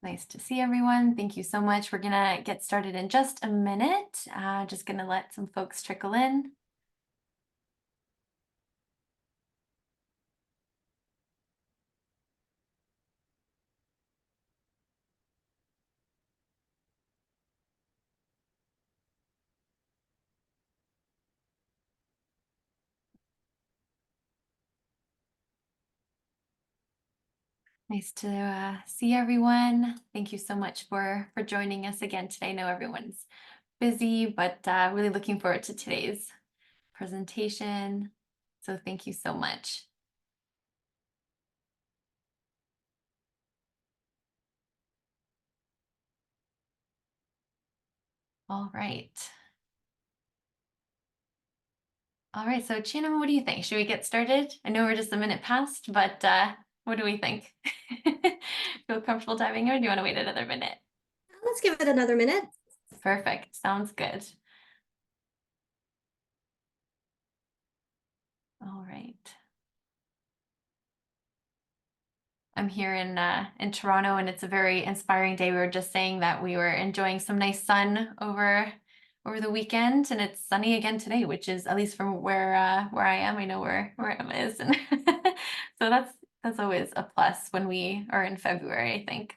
Nice to see everyone. Thank you so much. We're gonna get started in just a minute. Just gonna let some folks trickle in. Nice to see everyone. Thank you so much for joining us again today. I know everyone's busy, but really looking forward to today's presentation. So thank you so much. All right. All right, so Chinna, what do you think? Should we get started? I know we're just a minute past, but what do we think? Feel comfortable diving in, or do you want to wait another minute? Let's give it another minute. Perfect, sounds good. All right. I'm here in Toronto, and it's a very inspiring day. We were just saying that we were enjoying some nice sun over the weekend, and it's sunny again today, which is, at least from where I am. I know where Emma is, and so that's always a plus when we are in February. I think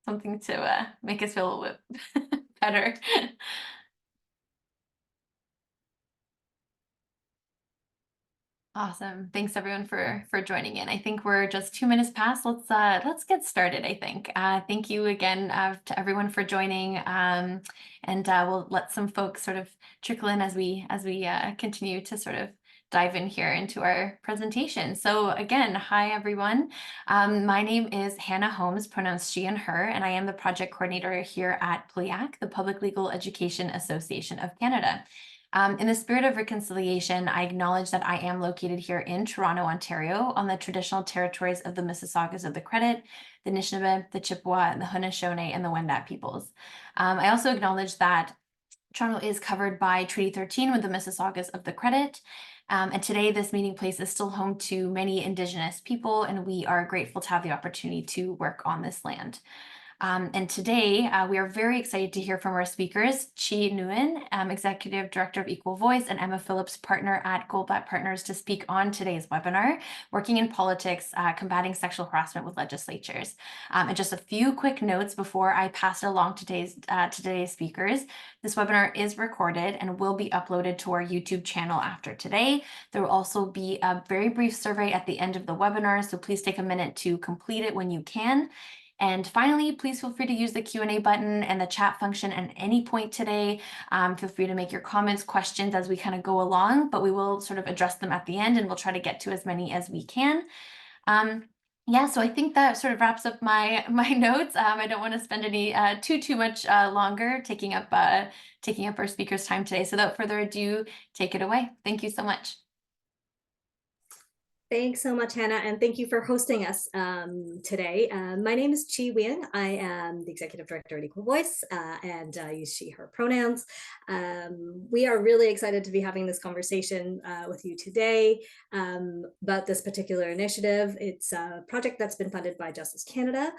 something to make us feel a little bit better. Awesome. Thanks everyone for joining in. I think we're just 2 minutes past. Let's get started, I think. Thank you again to everyone for joining. And we'll let some folks sort of trickle in as we continue to sort of dive in here into our presentation. So again, hi everyone. My name is Hannah Holmes, pronouns she and her, and I am the project coordinator here at PLEAC, the Public Legal Education Association of Canada. In the spirit of reconciliation, I acknowledge that I am located here in Toronto, Ontario, on the traditional territories of the Mississaugas of the Credit, the Anishinaabe, the Chippewa, the Haudenosaunee, and the Wendat peoples. I also acknowledge that Toronto is covered by Treaty 13 with the Mississaugas of the Credit. And today, this meeting place is still home to many Indigenous people, and we are grateful to have the opportunity to work on this land. And today, we are very excited to hear from our speakers, Nguyen, Executive Director of Equal Voice, and Emma Phillips, Partner at Goldblatt Partners, to speak on today's webinar, Working in Politics, Combating Sexual Harassment with Legislatures. And just a few quick notes before I pass it along to today's speakers. This webinar is recorded and will be uploaded to our YouTube channel after today. There will also be a very brief survey at the end of the webinar, so please take a minute to complete it when you can. And finally, please feel free to use the Q&A button and the chat function at any point today. Feel free to make your comments, questions as we kind of go along, but we will sort of address them at the end, and we'll try to get to as many as we can. Yeah, so I think that sort of wraps up my notes. I don't want to spend any too much longer taking up our speakers' time today. So without further ado, take it away. Thank you so much. Thanks so much, Hannah, and thank you for hosting us today. My name is Nguyen. I am the Executive Director at Equal Voice, and use she, her pronouns. We are really excited to be having this conversation with you today about this particular initiative. It's a project that's been funded by Justice Canada.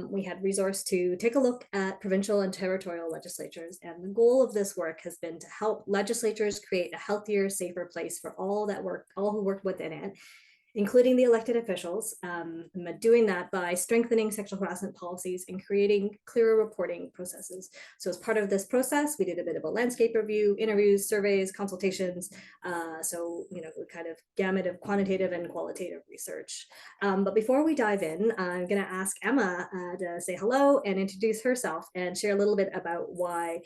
We had resource to take a look at provincial and territorial legislatures, and the goal of this work has been to help legislatures create a healthier, safer place for all who work within it, including the elected officials, doing that by strengthening sexual harassment policies and creating clearer reporting processes. So as part of this process, we did a bit of a landscape review, interviews, surveys, consultations, so kind of gamut of quantitative and qualitative research. But before we dive in, I'm going to ask Emma to say hello and introduce herself and share a little bit about why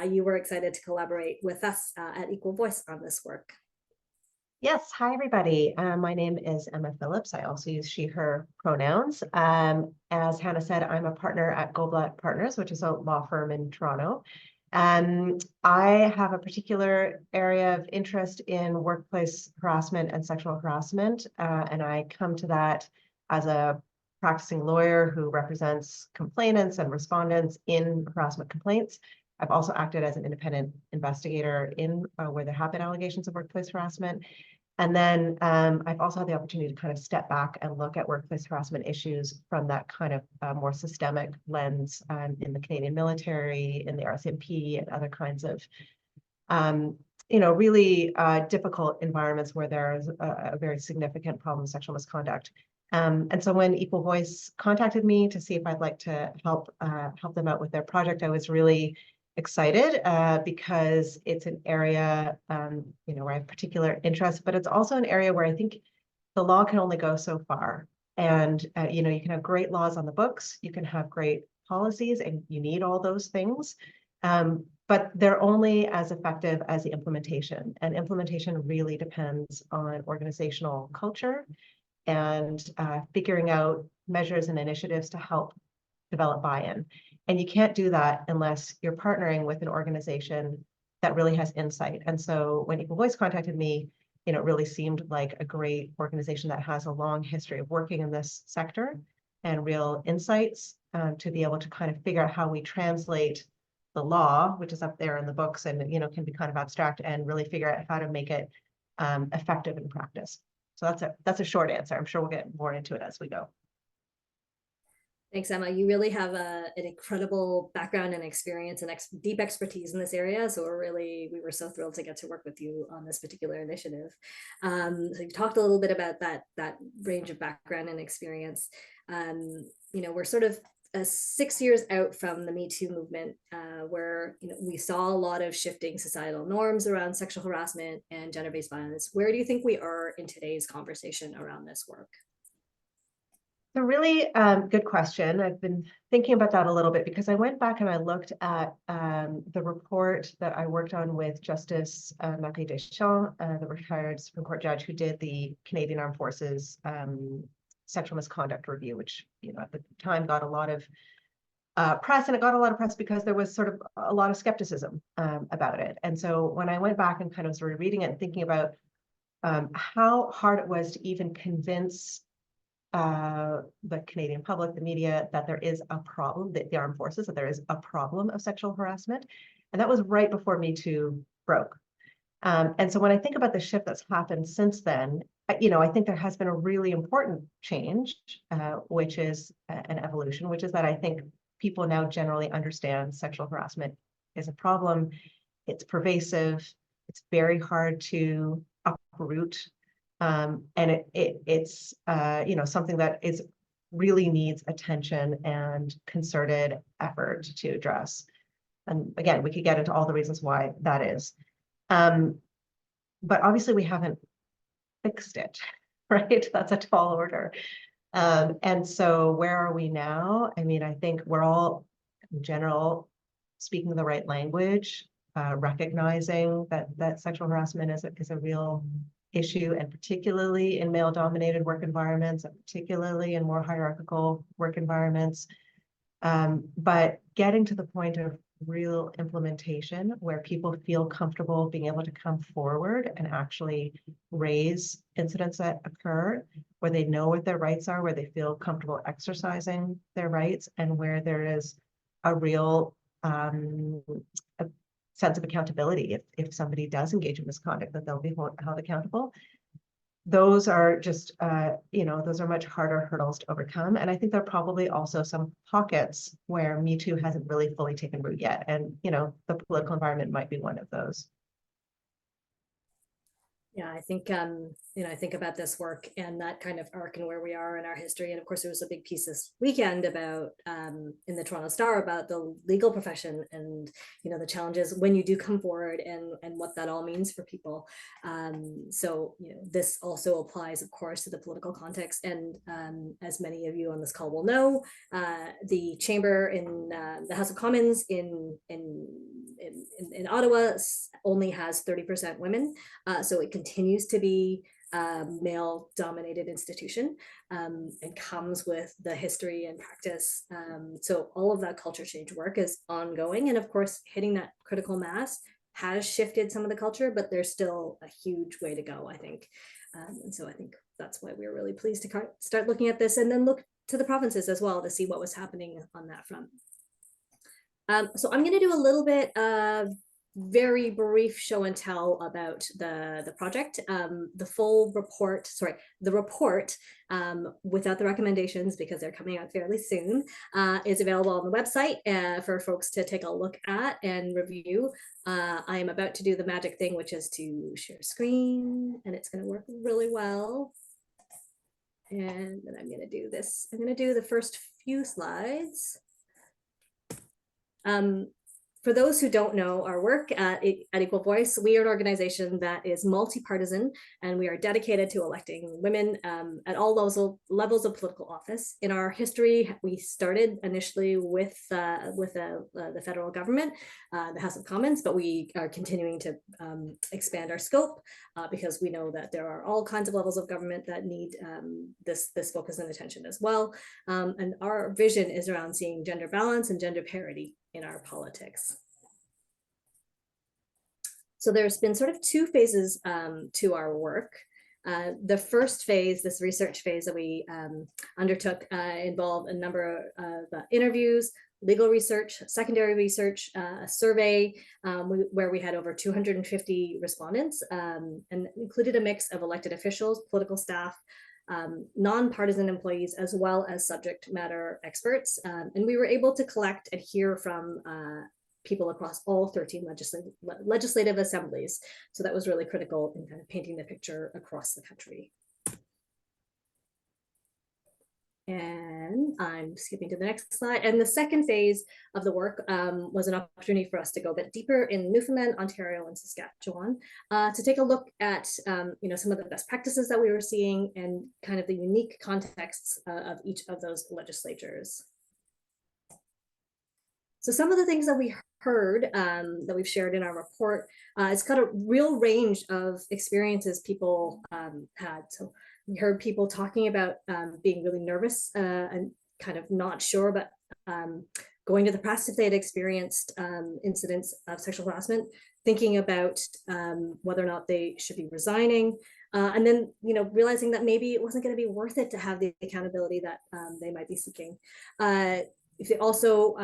you were excited to collaborate with us at Equal Voice on this work. Yes, hi everybody. My name is Emma Phillips. I also use she, her pronouns. As Hannah said, I'm a partner at Goldblatt Partners, which is a law firm in Toronto. I have a particular area of interest in workplace harassment and sexual harassment, and I come to that as a practicing lawyer who represents complainants and respondents in harassment complaints. I've also acted as an independent investigator in where there have been allegations of workplace harassment. And then I've also had the opportunity to kind of step back and look at workplace harassment issues from that kind of more systemic lens in the Canadian military, in the RCMP, and other kinds of really difficult environments where there is a very significant problem of sexual misconduct. And so when Equal Voice contacted me to see if I'd like to help them out with their project, I was really excited because it's an area where I have particular interest, but it's also an area where I think the law can only go so far. And you can have great laws on the books, you can have great policies, and you need all those things. But they're only as effective as the implementation. And implementation really depends on organizational culture and figuring out measures and initiatives to help develop buy-in. And you can't do that unless you're partnering with an organization that really has insight. And so when Equal Voice contacted me, it really seemed like a great organization that has a long history of working in this sector and real insights to be able to kind of figure out how we translate the law, which is up there in the books and can be kind of abstract, and really figure out how to make it effective in practice. So that's a short answer. I'm sure we'll get more into it as we go. Thanks, Emma. You really have an incredible background and experience and deep expertise in this area. So we were so thrilled to get to work with you on this particular initiative. So you talked a little bit about that range of background and experience. We're sort of 6 years out from the Me Too movement, where we saw a lot of shifting societal norms around sexual harassment and gender-based violence. Where do you think we are in today's conversation around this work? It's a really good question. I've been thinking about that a little bit because I went back and I looked at the report that I worked on with Justice Marie Deschamps, the retired Supreme Court judge who did the Canadian Armed Forces sexual misconduct review, which at the time got a lot of press, and it got a lot of press because there was sort of a lot of skepticism about it. And so when I went back and kind of started reading it and thinking about how hard it was to even convince the Canadian public, the media, that there is a problem, the armed forces, that there is a problem of sexual harassment. And that was right before Me Too broke. And so when I think about the shift that's happened since then, I think there has been a really important change, which is an evolution, which is that I think people now generally understand sexual harassment is a problem. It's pervasive. It's very hard to uproot. And it's something that really needs attention and concerted effort to address. And again, we could get into all the reasons why that is. But obviously we haven't fixed it, right? That's a tall order. And so where are we now? I mean, I think we're all, in general, speaking the right language, recognizing that sexual harassment is a real issue, and particularly in male-dominated work environments, and particularly in more hierarchical work environments. But getting to the point of real implementation where people feel comfortable being able to come forward and actually raise incidents that occur, where they know what their rights are, where they feel comfortable exercising their rights, and where there is a real a sense of accountability if somebody does engage in misconduct, that they'll be held accountable. Those are just, those are much harder hurdles to overcome. And I think there are probably also some pockets where Me Too hasn't really fully taken root yet. And, the political environment might be one of those. Yeah, I think, I think about this work and that kind of arc and where we are in our history. And of course, there was a big piece this weekend about, in the Toronto Star, about the legal profession and, the challenges when you do come forward and what that all means for people. So, this also applies, of course, to the political context. And as many of you on this call will know, the chamber in the House of Commons in Ottawa only has 30% women. So it continues to be a male-dominated institution and comes with the history and practice. So all of that culture change work is ongoing. And of course, hitting that critical mass has shifted some of the culture, but there's still a huge way to go, I think. And so I think that's why we're really pleased to start looking at this and then look to the provinces as well to see what was happening on that front. So I'm going to do a little bit of very brief show and tell about the project. The full report, sorry, the report without the recommendations, because they're coming out fairly soon, is available on the website for folks to take a look at and review. I am about to do the magic thing, which is to share screen, and it's going to work really well. And then I'm going to do this. I'm going to do the first few slides. For those who don't know our work at Equal Voice, we are an organization that is multi-partisan, and we are dedicated to electing women at all levels of political office. In our history, we started initially with the federal government, the House of Commons, but we are continuing to expand our scope because we know that there are all kinds of levels of government that need this focus and attention as well. And our vision is around seeing gender balance and gender parity in our politics. So there's been sort of two phases to our work. The first phase, this research phase that we undertook, involved a number of interviews, legal research, secondary research, a survey where we had over 250 respondents, and included a mix of elected officials, political staff, nonpartisan employees, as well as subject matter experts. And we were able to collect and hear from people across all 13 legislative assemblies. So that was really critical in kind of painting the picture across the country. And I'm skipping to the next slide. And the second phase of the work was an opportunity for us to go a bit deeper in Newfoundland, Ontario, and Saskatchewan to take a look at some of the best practices that we were seeing and kind of the unique contexts of each of those legislatures. So some of the things that we heard that we've shared in our report, it's got a real range of experiences people had. So we heard people talking about being really nervous and kind of not sure, but going to the press if they had experienced incidents of sexual harassment, thinking about whether or not they should be resigning, and then realizing that maybe it wasn't going to be worth it to have the accountability that they might be seeking. If they also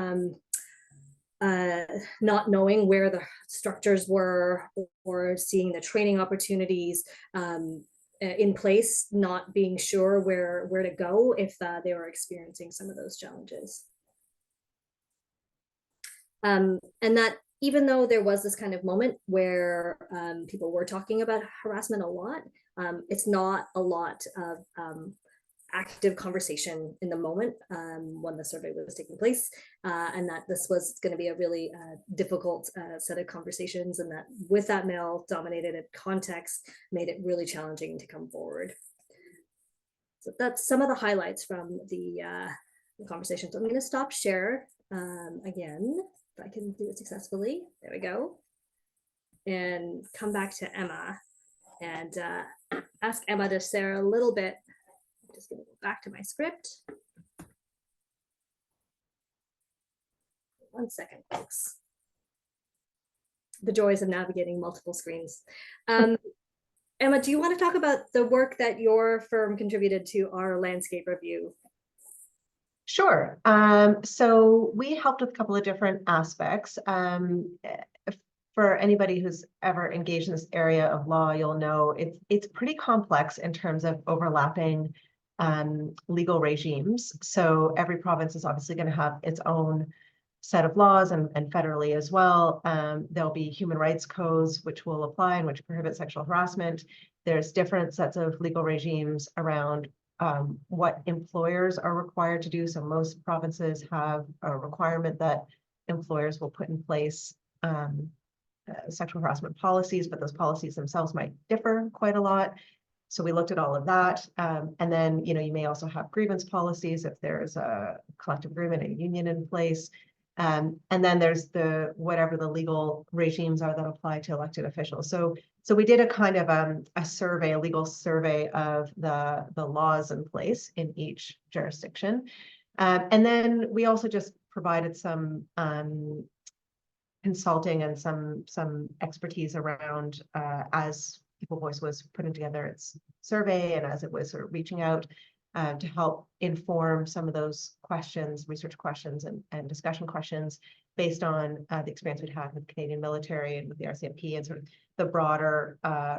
not knowing where the structures were or seeing the training opportunities in place, not being sure where to go if they were experiencing some of those challenges. And that even though there was this kind of moment where people were talking about harassment a lot, it's not a lot of active conversation in the moment when the survey was taking place, and that this was going to be a really difficult set of conversations, and that with that male-dominated context made it really challenging to come forward. So that's some of the highlights from the conversation. So I'm going to stop share again, if I can do it successfully. There we go. And come back to Emma and ask Emma to share a little bit. Just going to go back to my script. 1 second, folks. The joys of navigating multiple screens. Emma, do you want to talk about the work that your firm contributed to our landscape review? Sure. So we helped with a couple of different aspects. For anybody who's ever engaged in this area of law, you'll know it's pretty complex in terms of overlapping legal regimes. So every province is obviously going to have its own set of laws, and federally as well. There'll be human rights codes which will apply and which prohibit sexual harassment. There's different sets of legal regimes around what employers are required to do. So most provinces have a requirement that employers will put in place sexual harassment policies, but those policies themselves might differ quite a lot. So we looked at all of that. And then, you may also have grievance policies if there's a collective agreement, a union in place. And then there's whatever the legal regimes are that apply to elected officials. So we did a kind of a legal survey of the laws in place in each jurisdiction. And then we also just provided some consulting and some expertise around as Equal Voice was putting together its survey and as it was sort of reaching out. to help inform some of those questions, research questions and discussion questions based on the experience we'd had with the Canadian military and with the RCMP and sort of the broader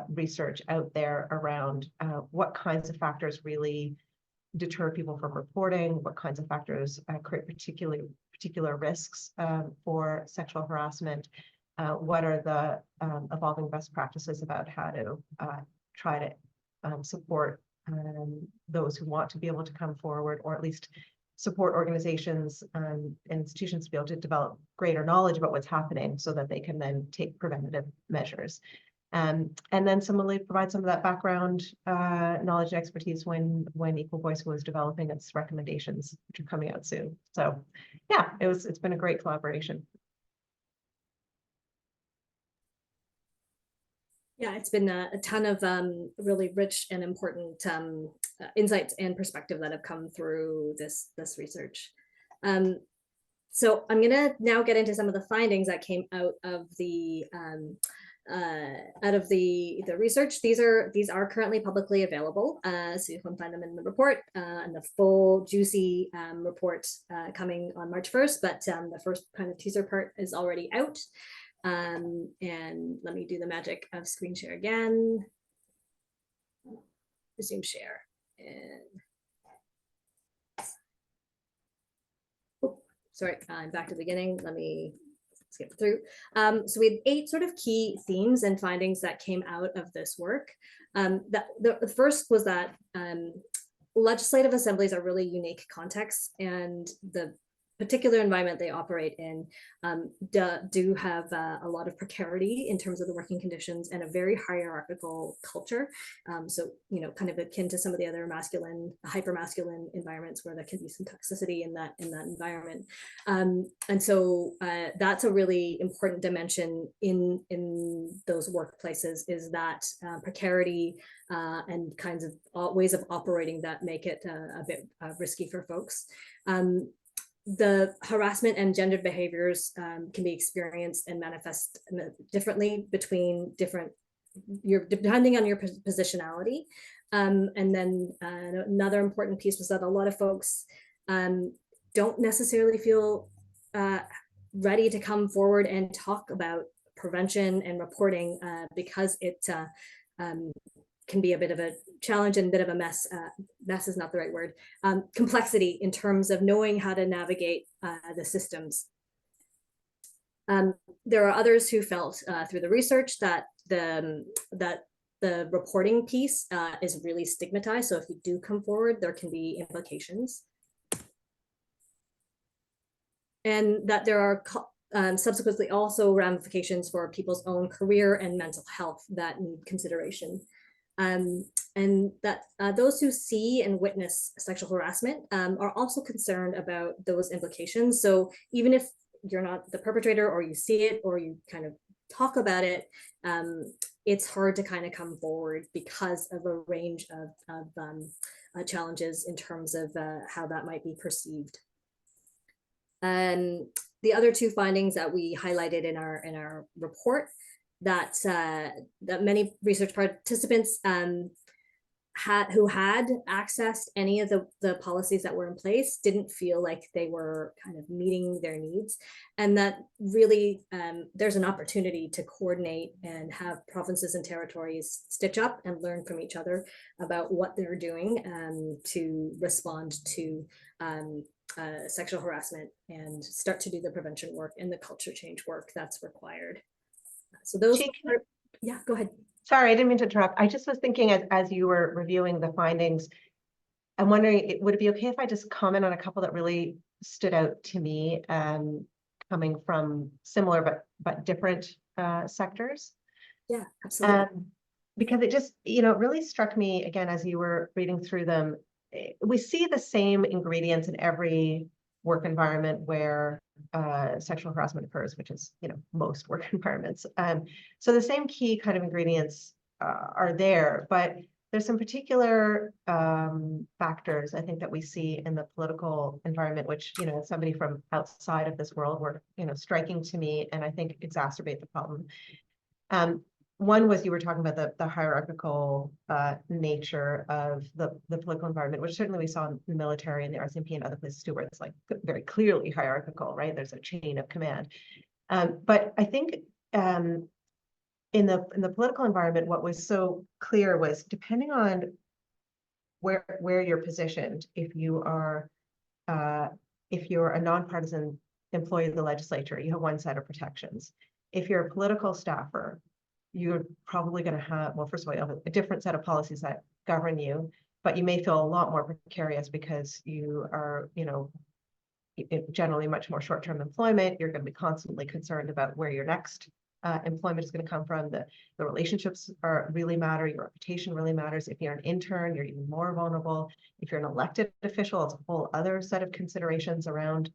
research out there around what kinds of factors really deter people from reporting, what kinds of factors create particular risks for sexual harassment, what are the evolving best practices about how to try to support those who want to be able to come forward, or at least support organizations and institutions to be able to develop greater knowledge about what's happening so that they can then take preventative measures. And then similarly provide some of that background knowledge and expertise when Equal Voice was developing its recommendations, which are coming out soon. So yeah, it's been a great collaboration. Yeah, it's been a ton of really rich and important insights and perspective that have come through this research. So I'm gonna now get into some of the findings that came out of the research. These are currently publicly available, so you can find them in the report, and the full juicy report coming on March 1st. But the first kind of teaser part is already out. And let me do the magic of screen share again. Resume share. And oh, sorry, I'm back to the beginning. Let me skip through. So we had 8 sort of key themes and findings that came out of this work. The first was that legislative assemblies are really unique contexts, and the particular environment they operate in do have a lot of precarity in terms of the working conditions and a very hierarchical culture. So, you know, kind of akin to some of the other masculine, hyper-masculine environments where there can be some toxicity in that environment. And so that's a really important dimension in those workplaces, is that precarity and kinds of ways of operating that make it a bit risky for folks. The harassment and gendered behaviors can be experienced and manifest differently between depending on your positionality. And then another important piece was that a lot of folks don't necessarily feel ready to come forward and talk about prevention and reporting because it can be a bit of a challenge and a bit of a mess. Mess is not the right word. Complexity in terms of knowing how to navigate the systems. There are others who felt through the research that the reporting piece is really stigmatized. So if you do come forward, there can be implications. And that there are subsequently also ramifications for people's own career and mental health that need consideration. And that those who see and witness sexual harassment are also concerned about those implications. So even if you're not the perpetrator, or you see it, or you kind of talk about it, it's hard to kind of come forward because of a range of challenges in terms of how that might be perceived. The other 2 findings that we highlighted in our report, that many research participants who had accessed any of the policies that were in place didn't feel like they were kind of meeting their needs, and that really there's an opportunity to coordinate and have provinces and territories stitch up and learn from each other about what they're doing to respond to sexual harassment and start to do the prevention work and the culture change work that's required. So those are, yeah, go ahead. Sorry, I didn't mean to interrupt. I just was thinking as you were reviewing the findings, I'm wondering, would it be okay if I just comment on a couple that really stood out to me, coming from similar but different sectors? Yeah, absolutely. Because it just, you know, it really struck me again as you were reading through them. We see the same ingredients in every work environment where sexual harassment occurs, which is, you know, most work environments. So the same key kind of ingredients are there, but there's some particular factors I think that we see in the political environment, which, you know, somebody from outside of this world were, you know, striking to me, and I think exacerbate the problem. one was you were talking about the hierarchical nature of the political environment, which certainly we saw in the military and the RCMP and other places too, where it's like very clearly hierarchical, right? There's a chain of command. But I think in the political environment, what was so clear was depending on where you're positioned, if you're a nonpartisan employee of the legislature, you have one set of protections. If you're a political staffer, you're probably going to have, well, first of all, you have a different set of policies that govern you, but you may feel a lot more precarious because you are, generally much more short-term employment. You're going to be constantly concerned about where your next employment is going to come from. The relationships really matter. Your reputation really matters. If you're an intern, you're even more vulnerable. If you're an elected official, it's a whole other set of considerations around,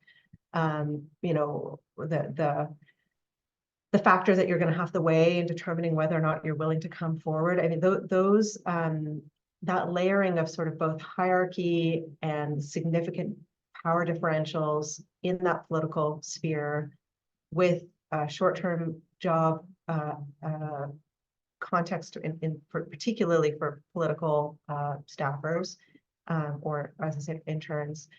the factors that you're going to have to weigh in determining whether or not you're willing to come forward. I mean, those that layering of sort of both hierarchy and significant power differentials in that political sphere with short-term job context particularly for political staffers or, as I said, interns,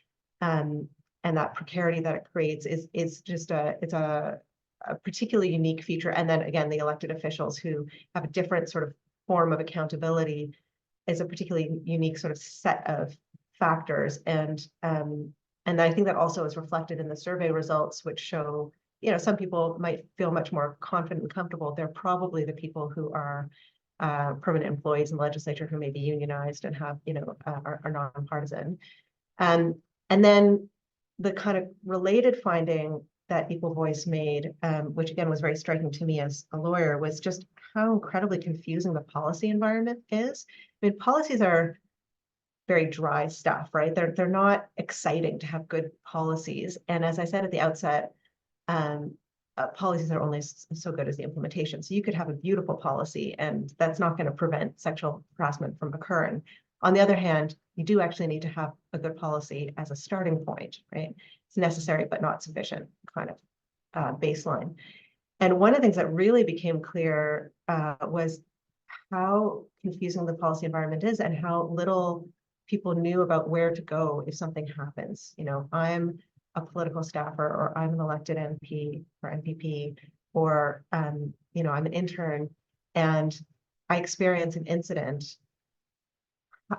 and that precarity that it creates is just a particularly unique feature. And then again, the elected officials who have a different sort of form of accountability is a particularly unique sort of set of factors. And I think that also is reflected in the survey results, which show, some people might feel much more confident and comfortable. They're probably the people who are permanent employees in the legislature who may be unionized and have, are nonpartisan. And then the kind of related finding that Equal Voice made, which again was very striking to me as a lawyer, was just how incredibly confusing the policy environment is. I mean, policies are very dry stuff, right? They're not exciting to have good policies. And as I said at the outset, policies are only so good as the implementation. So you could have a beautiful policy and that's not going to prevent sexual harassment from occurring. On the other hand, you do actually need to have a good policy as a starting point, right? It's necessary, but not sufficient kind of baseline. And one of the things that really became clear was how confusing the policy environment is and how little people knew about where to go if something happens. I'm a political staffer, or I'm an elected MP or MPP, or I'm an intern, and I experience an incident.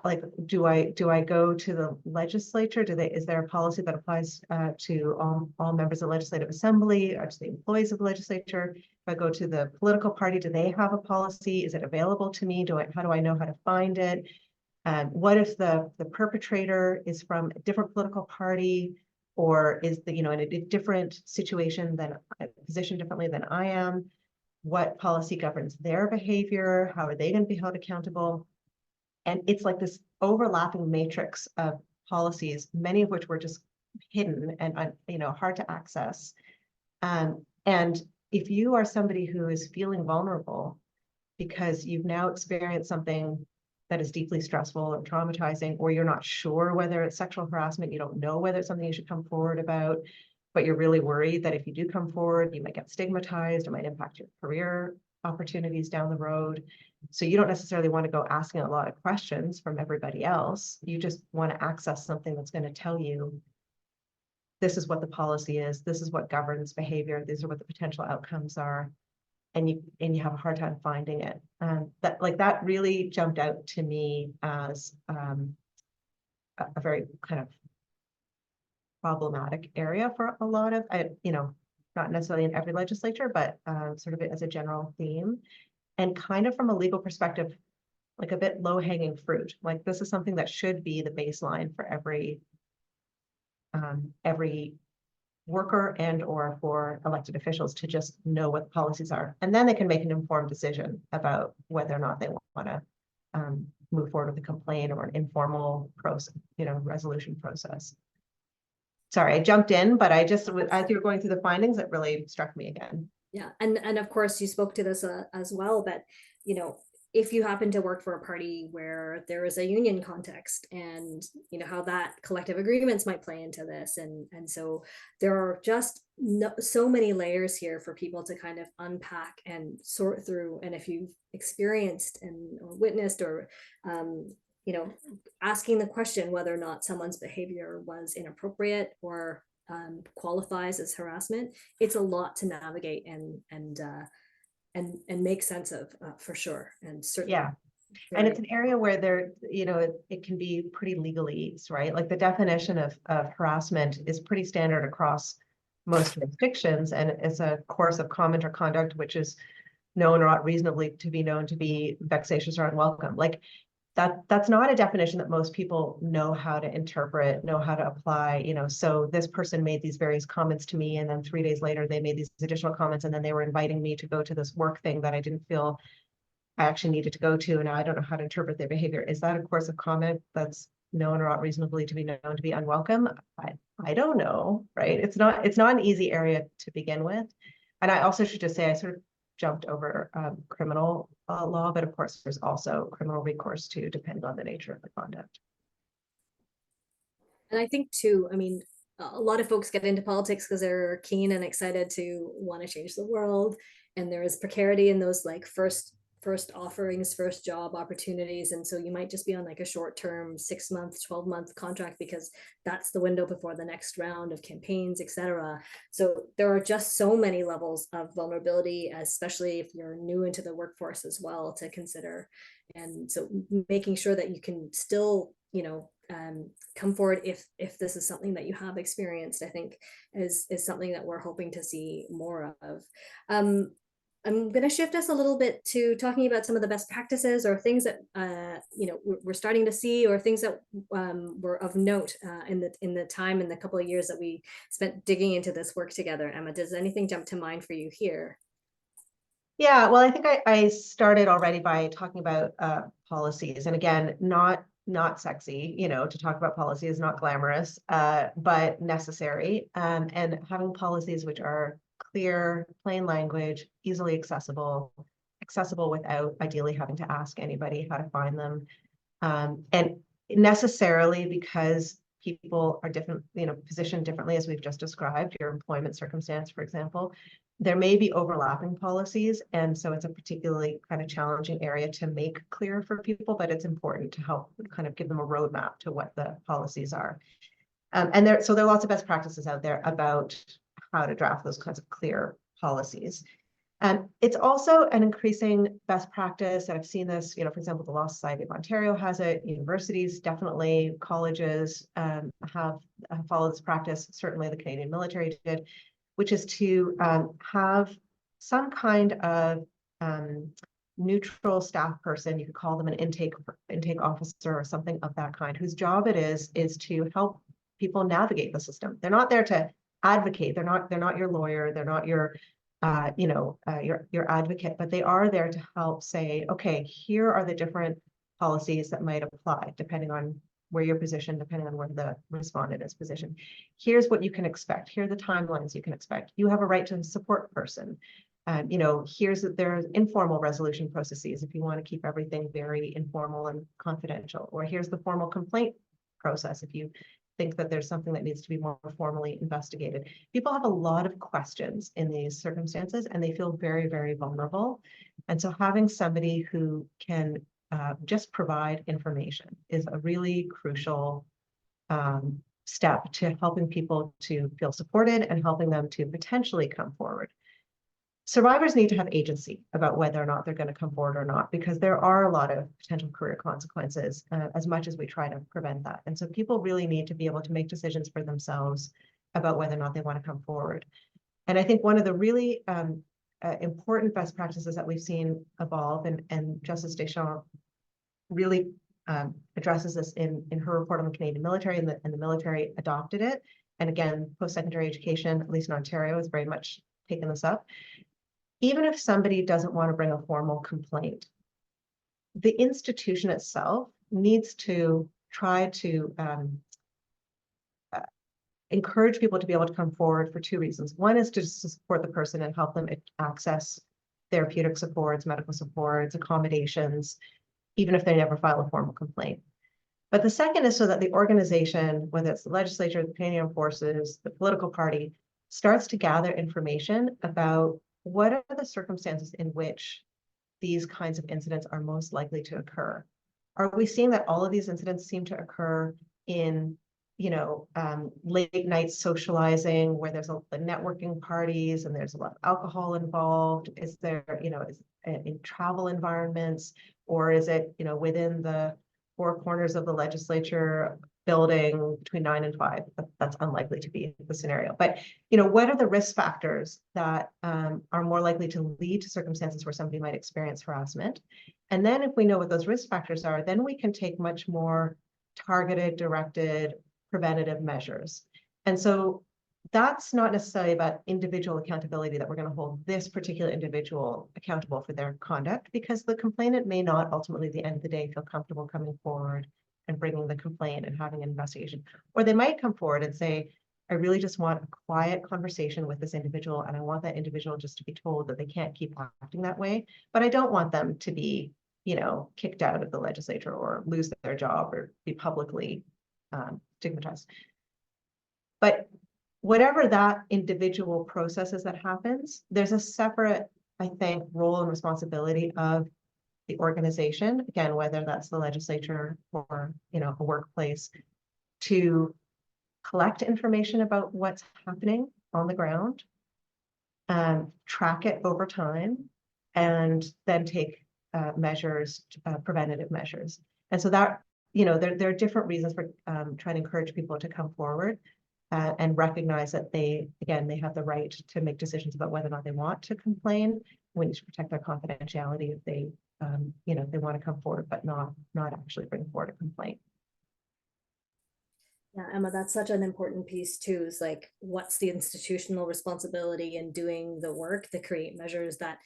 Like, do I go to the legislature? Is there a policy that applies to all members of the legislative assembly or to the employees of the legislature? If I go to the political party, do they have a policy? Is it available to me? How do I know how to find it? What if the perpetrator is from a different political party, or is in a different situation positioned differently than I am? What policy governs their behavior? How are they going to be held accountable? And it's like this overlapping matrix of policies, many of which were just hidden and hard to access. And if you are somebody who is feeling vulnerable because you've now experienced something that is deeply stressful or traumatizing, or you're not sure whether it's sexual harassment, you don't know whether it's something you should come forward about, but you're really worried that if you do come forward, you might get stigmatized, it might impact your career opportunities down the road. So you don't necessarily want to go asking a lot of questions from everybody else. You just want to access something that's going to tell you, this is what the policy is, this is what governs behavior, these are what the potential outcomes are, and you have a hard time finding it. That really jumped out to me as a very kind of problematic area for a lot of, not necessarily in every legislature, but sort of as a general theme. And kind of from a legal perspective, like a bit low-hanging fruit. Like, this is something that should be the baseline for every worker and or for elected officials to just know what the policies are. And then they can make an informed decision about whether or not they want to move forward with a complaint or an informal process, resolution process. Sorry, I jumped in, but as you were going through the findings, it really struck me again. Yeah, and of course you spoke to this as well, but if you happen to work for a party where there is a union context, and how that collective agreements might play into this, and so there are just so many layers here for people to kind of unpack and sort through. And if you've experienced or witnessed or asking the question whether or not someone's behavior was inappropriate or qualifies as harassment, it's a lot to navigate and make sense of, for sure. And certainly, Yeah. And it's an area where there, it can be pretty legalese, right? Like the definition of harassment is pretty standard across most jurisdictions, and it's a course of comment or conduct which is known or ought reasonably to be known to be vexatious or unwelcome. Like that's not a definition that most people know how to interpret, know how to apply. So this person made these various comments to me, and then 3 days later they made these additional comments, and then they were inviting me to go to this work thing that I didn't feel I actually needed to go to, and now I don't know how to interpret their behavior. Is that a course of comment that's known or ought reasonably to be known to be unwelcome? I don't know, right? It's not an easy area to begin with. And I also should just say I sort of jumped over criminal law, but of course there's also criminal recourse too, depending on the nature of the conduct. And I think too, a lot of folks get into politics because they're keen and excited to want to change the world, and there is precarity in those like first offerings, first job opportunities. And so you might just be on like a short-term 6-month, 12-month contract because that's the window before the next round of campaigns, etc. So there are just so many levels of vulnerability, especially if you're new into the workforce as well, to consider. And so making sure that you can still come forward if this is something that you have experienced, I think is something that we're hoping to see more of. I'm going to shift us a little bit to talking about some of the best practices or things that we're starting to see, or things that were of note in the time in the couple of years that we spent digging into this work together. Emma, does anything jump to mind for you here? Yeah, well, I think I started already by talking about policies, and again, not sexy, to talk about policy is not glamorous, but necessary. And having policies which are clear, plain language, easily accessible without ideally having to ask anybody how to find them. And necessarily because people are different, positioned differently, as we've just described, your employment circumstance, for example. There may be overlapping policies, and so it's a particularly kind of challenging area to make clear for people, but it's important to help kind of give them a roadmap to what the policies are. And there are lots of best practices out there about how to draft those kinds of clear policies. And it's also an increasing best practice, and I've seen this, for example, the Law Society of Ontario has it, universities definitely, colleges have followed this practice, certainly the Canadian military did, which is to have some kind of neutral staff person, you could call them an intake officer or something of that kind, whose job it is to help people navigate the system. They're not there to advocate, they're not your lawyer, they're not your advocate, but they are there to help say, okay, here are the different policies that might apply depending on where you're positioned, depending on where the respondent is positioned. Here's what you can expect. Here are the timelines you can expect. You have a right to a support person. There's informal resolution processes if you want to keep everything very informal and confidential. Or here's the formal complaint process if you think that there's something that needs to be more formally investigated. People have a lot of questions in these circumstances, and they feel very, very vulnerable. And so having somebody who can just provide information is a really crucial step to helping people to feel supported and helping them to potentially come forward. Survivors need to have agency about whether or not they're going to come forward or not, because there are a lot of potential career consequences, as much as we try to prevent that. And so people really need to be able to make decisions for themselves about whether or not they want to come forward. And I think one of the really important best practices that we've seen evolve, and Justice Deschamps really addresses this in her report on the Canadian military, and the military adopted it. And again, post-secondary education, at least in Ontario, has very much taken this up. Even if somebody doesn't want to bring a formal complaint, the institution itself needs to try to encourage people to be able to come forward for two reasons. One is to support the person and help them access therapeutic supports, medical supports, accommodations, even if they never file a formal complaint. But the second is so that the organization, whether it's the legislature, the Canadian Armed Forces, the political party, starts to gather information about what are the circumstances in which these kinds of incidents are most likely to occur. Are we seeing that all of these incidents seem to occur in, late night socializing where there's the networking parties and there's a lot of alcohol involved? Is there, in travel environments, or is it, within the four corners of the legislature building between 9 and 5? That's unlikely to be the scenario. But, what are the risk factors that are more likely to lead to circumstances where somebody might experience harassment? And then if we know what those risk factors are, then we can take much more targeted, directed, preventative measures. And so that's not necessarily about individual accountability, that we're going to hold this particular individual accountable for their conduct, because the complainant may not ultimately, at the end of the day, feel comfortable coming forward and bringing the complaint and having an investigation. Or they might come forward and say, I really just want a quiet conversation with this individual, and I want that individual just to be told that they can't keep acting that way, but I don't want them to be, kicked out of the legislature or lose their job or be publicly stigmatized. But whatever that individual process is that happens, there's a separate, I think, role and responsibility of the organization, again, whether that's the legislature or, a workplace, to collect information about what's happening on the ground, track it over time, and then take measures, preventative measures. And so that, there are different reasons for trying to encourage people to come forward and recognize that they have the right to make decisions about whether or not they want to complain. We need to protect their confidentiality if they, if they want to come forward, but not actually bring forward a complaint. Yeah, Emma, that's such an important piece too, is like, what's the institutional responsibility in doing the work to create measures that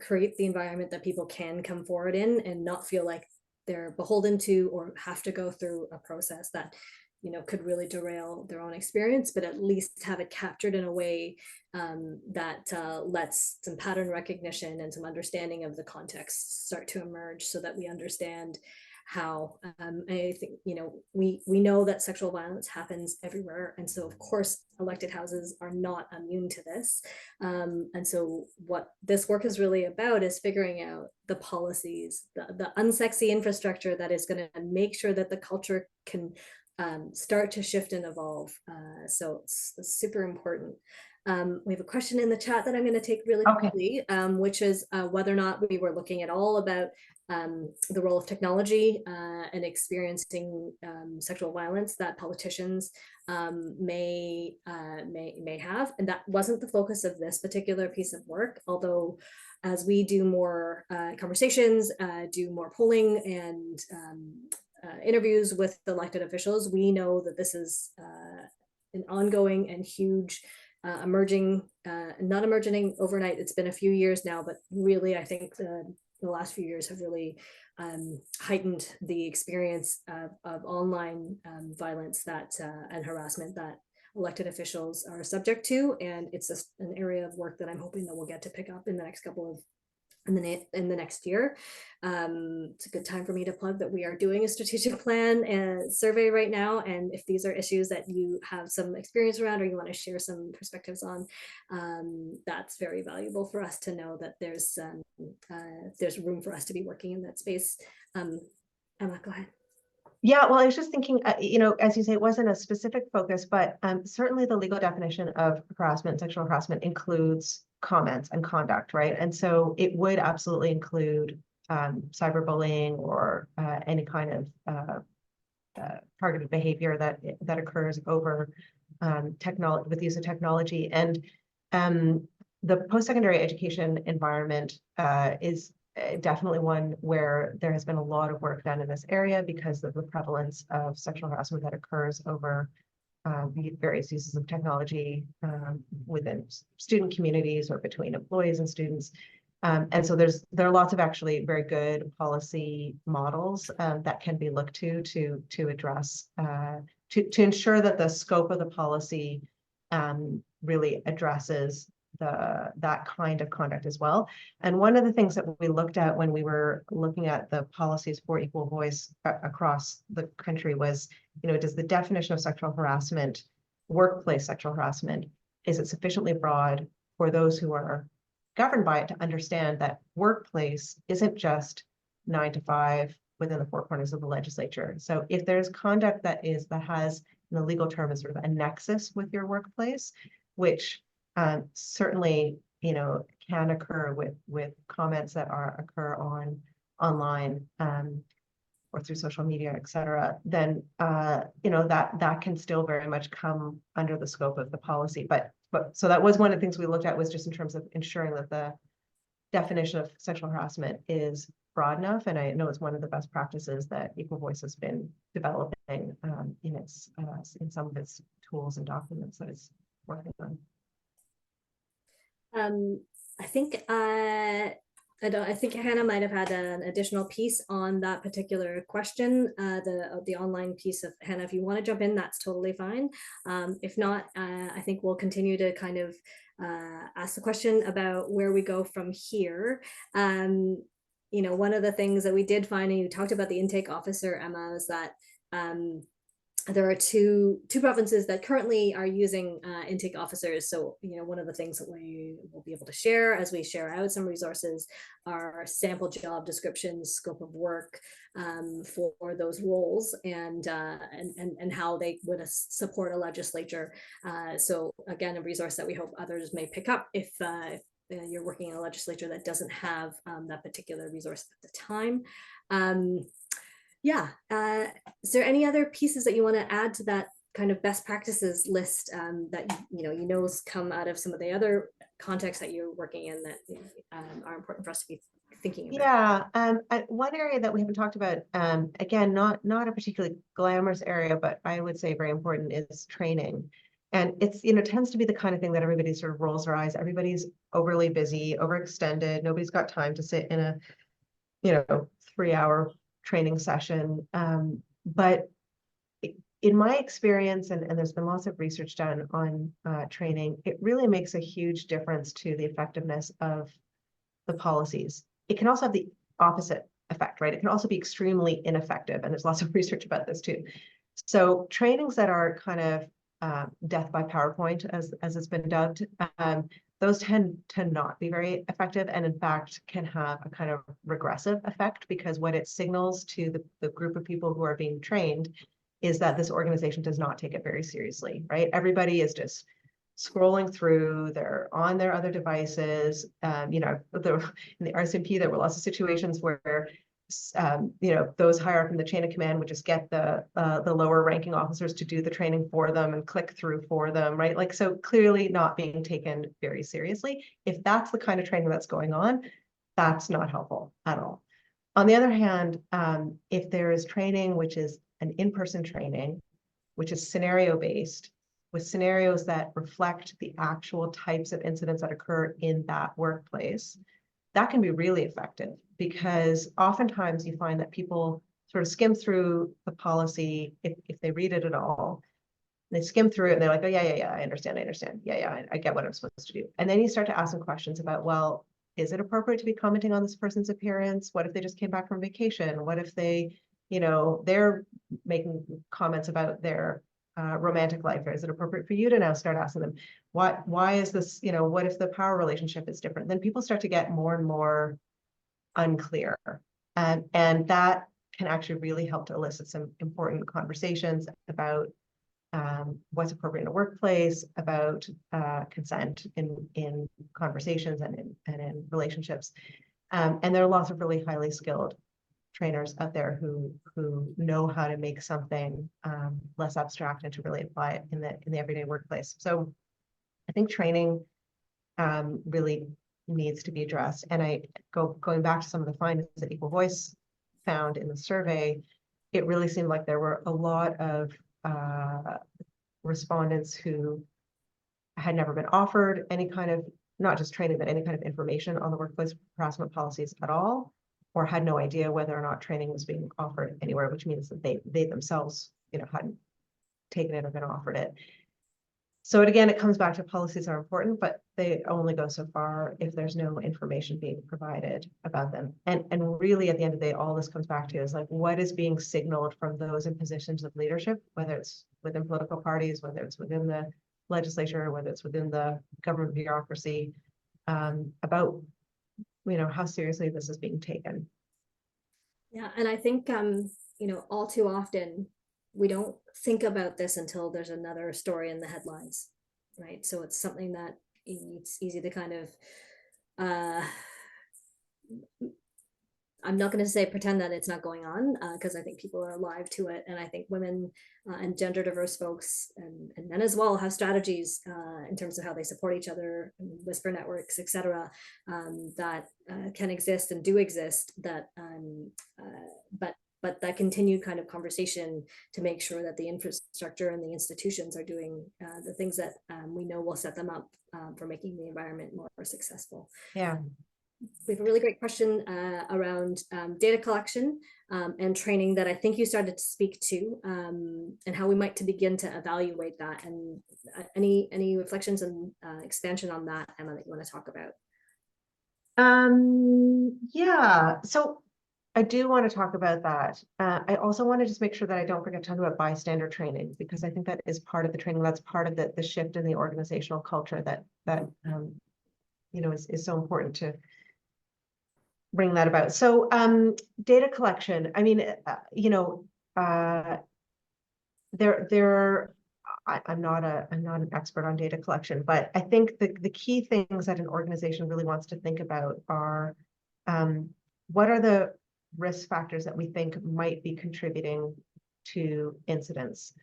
create the environment that people can come forward in and not feel like they're beholden to or have to go through a process that could really derail their own experience, but at least have it captured in a way that lets some pattern recognition and some understanding of the context start to emerge, so that we understand how I think we know that sexual violence happens everywhere, and so of course elected houses are not immune to this, and so what this work is really about is figuring out the policies, the unsexy infrastructure that is going to make sure that the culture can start to shift and evolve. So it's super important. We have a question in the chat that I'm going to take really quickly, which is whether or not we were looking at all about the role of technology and experiencing sexual violence that politicians may have. And that wasn't the focus of this particular piece of work, although as we do more conversations, do more polling and interviews with elected officials, we know that this is an ongoing and huge emerging, not emerging overnight. It's been a few years now, but really I think the last few years have really heightened the experience of online violence that and harassment that elected officials are subject to. And it's just an area of work that I'm hoping that we'll get to pick up in the next couple of in the next year. It's a good time for me to plug that we are doing a strategic plan and survey right now. And if these are issues that you have some experience around or you want to share some perspectives on, that's very valuable for us to know that there's room for us to be working in that space. Emma, go ahead. Yeah, well, I was just thinking, as you say, it wasn't a specific focus, but certainly the legal definition of harassment, sexual harassment, includes comments and conduct, right? And so it would absolutely include cyberbullying or any kind of targeted behavior that occurs over technology, with use of technology. And the post-secondary education environment is definitely one where there has been a lot of work done in this area because of the prevalence of sexual harassment that occurs over the various uses of technology within student communities or between employees and students. And so there are lots of actually very good policy models that can be looked to address, to ensure that the scope of the policy really addresses that kind of conduct as well. And one of the things that we looked at when we were looking at the policies for equal voice across the country was, does the definition of sexual harassment, workplace sexual harassment, is it sufficiently broad for those who are governed by it to understand that workplace isn't just 9 to 5 within the four corners of the legislature. So if there's conduct that has, in the legal term, is sort of a nexus with your workplace, which certainly, can occur with comments that occur online or through social media, et cetera, then that can still very much come under the scope of the policy. But so that was one of the things we looked at, was just in terms of ensuring that the definition of sexual harassment is broad enough. And I know it's one of the best practices that Equal Voice has been developing in some of its tools and documents that it's working on. I think I think Hannah might have had an additional piece on that particular question, the online piece of Hannah. If you want to jump in, that's totally fine. If not, I think we'll continue to kind of ask the question about where we go from here. One of the things that we did find, and you talked about the intake officer, Emma, is that there are two provinces that currently are using intake officers. So, one of the things that we will be able to share as we share out some resources are sample job descriptions, scope of work for those roles, and how they would support a legislature. So again, a resource that we hope others may pick up if you're working in a legislature that doesn't have that particular resource at the time. Is there any other pieces that you want to add to that kind of best practices list that come out of some of the other contexts that you're working in that are important for us to be thinking about? Yeah, one area that we haven't talked about, again, not a particularly glamorous area, but I would say very important, is training. And it's, tends to be the kind of thing that everybody sort of rolls their eyes. Everybody's overly busy, overextended. Nobody's got time to sit in a, 3-hour training session. But in my experience, and there's been lots of research done on training, it really makes a huge difference to the effectiveness of the policies. It can also have the opposite effect, right? It can also be extremely ineffective. And there's lots of research about this too. So trainings that are kind of death by PowerPoint, as it's been dubbed, those tend to not be very effective, and in fact can have a kind of regressive effect, because what it signals to the group of people who are being trained is that this organization does not take it very seriously, right? Everybody is just scrolling through, they're on their other devices. In the RCMP, there were lots of situations where those higher up in the chain of command would just get the lower ranking officers to do the training for them and click through for them, right? Like, so clearly not being taken very seriously. If that's the kind of training that's going on, that's not helpful at all. On the other hand, if there is training, which is an in-person training, which is scenario-based, with scenarios that reflect the actual types of incidents that occur in that workplace, that can be really effective, because oftentimes you find that people sort of skim through the policy, if they read it at all. They skim through it and they're like, oh, yeah, I understand. Yeah, I get what I'm supposed to do. And then you start to ask them questions about, well, is it appropriate to be commenting on this person's appearance? What if they just came back from vacation? What if they, they're making comments about their romantic life? Is it appropriate for you to now start asking them, why is this, what if the power relationship is different? Then people start to get more and more unclear. And that can actually really help to elicit some important conversations about what's appropriate in a workplace, about consent in conversations and in relationships. And there are lots of really highly skilled trainers out there who know how to make something less abstract and to really apply it in the everyday workplace. So I think training really needs to be addressed. And going back to some of the findings that Equal Voice found in the survey, it really seemed like there were a lot of respondents who had never been offered any kind of, not just training, but any kind of information on the workplace harassment policies at all, or had no idea whether or not training was being offered anywhere, which means that they themselves, hadn't taken it or been offered it. So again, it comes back to policies are important, but they only go so far if there's no information being provided about them. And really at the end of the day, all this comes back to is like, what is being signaled from those in positions of leadership, whether it's within political parties, whether it's within the legislature, whether it's within the government bureaucracy, about, how seriously this is being taken. Yeah, and I think all too often we don't think about this until there's another story in the headlines, right? So it's something that it's easy to kind of I'm not going to say pretend that it's not going on, because I think people are alive to it, and I think women and gender diverse folks and men as well have strategies in terms of how they support each other, whisper networks, etc., that can exist and do exist. That but that continued kind of conversation to make sure that the infrastructure and the institutions are doing the things that we know will set them up for making the environment more successful. Yeah. We have a really great question around data collection and training that I think you started to speak to, and how we might to begin to evaluate that. And any reflections and expansion on that, Emma, that you want to talk about? Yeah, so I do want to talk about that. I also want to just make sure that I don't forget to talk about bystander training, because I think that is part of the training. That's part of the shift in the organizational culture that is so important to bring that about. So data collection, I mean, I'm not an expert on data collection, but I think the key things that an organization really wants to think about are what are the risk factors that we think might be contributing to incidents.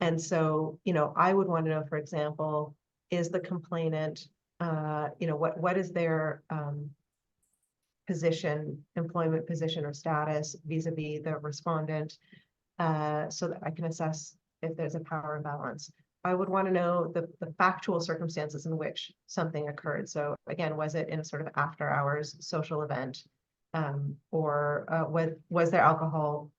And so, I would want to know, for example, is the complainant, what is their employment position or status vis-a-vis the respondent, so that I can assess if there's a power imbalance. I would want to know the factual circumstances in which something occurred. So again, was it in a sort of after hours social event, or was there alcohol